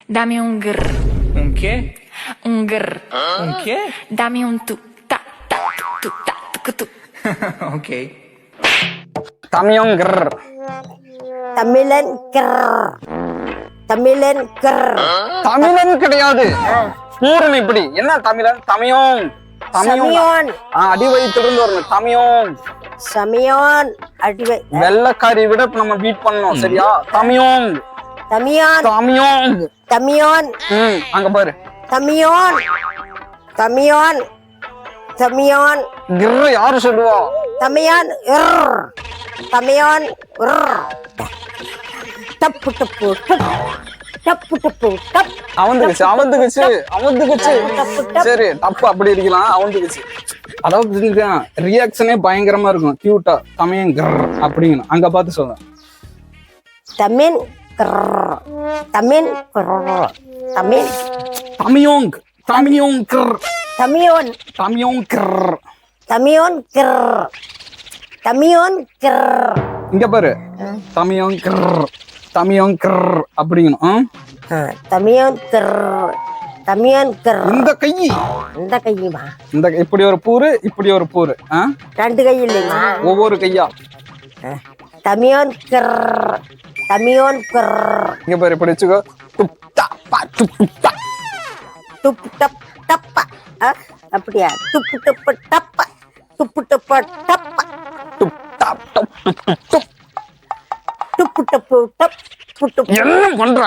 Dame un grr, Un qué? un grr. Un qué? Dame un tu, ta, tu, ta, tu. Ok. தமிழன் கிர் தமிழன் கிர் தமிழன் கிர் தமிழன் கிடையாது பூரணம் இப்படி என்ன தமிழன் தமியோன் சமியோன் அடி வயிற்றிலிருந்து வரணும் தமியோன் சமியோன் அடிவை வெள்ளக்காரி விட இப்ப நம்ம பீட் பண்ணோம் சரியா தமியோன் தமியான் தமியோன் தமியோன் அங்க பாரு தமியோன் தமியோன் தமியோன் கிர் யாரு சொல்லுவா தமியான் தமியான் டப்பு டப்பு டப்பு டப்பு டப் அவந்துக்குச்சு சரி தப்பு அப்படி இருக்கலாம் அவந்துக்குச்சு அதாவது ரியாக்ஷனே பயங்கரமா இருக்கும் கியூட்டா தமிழன் கிர் அப்படிங்கணும் அங்க பார்த்து சொல்றேன் தமிழ் தமிழ் தமிழ் தமியோங் தமியோங் கிர் தமியோன் தமியோங் கிர் தமியோன் கிர் தமியோன் கிர் இங்க பாரு தமியோங் கிர் தமியோங் கிர் அப்படிங்கணும் தமியோன் கிர் தமியோன் கிர் இந்த கை இந்த கையுமா இந்த இப்படி ஒரு பூரு இப்படி ஒரு பூரு ரெண்டு கை இல்லையுமா ஒவ்வொரு கையா தமியோன் கிர் தமியோன் கிர் இங்க பாரு இப்படி வச்சுக்கோ துப்தா பா துப்தா துப்பு டப் டப்பா அப்படியா துப்பு டப்பு டப்பா துப்பு டப்பா டப்பா துப்தா டப் துப் துப் துப்பு டப்பு டப் புட்டு என்ன பண்ற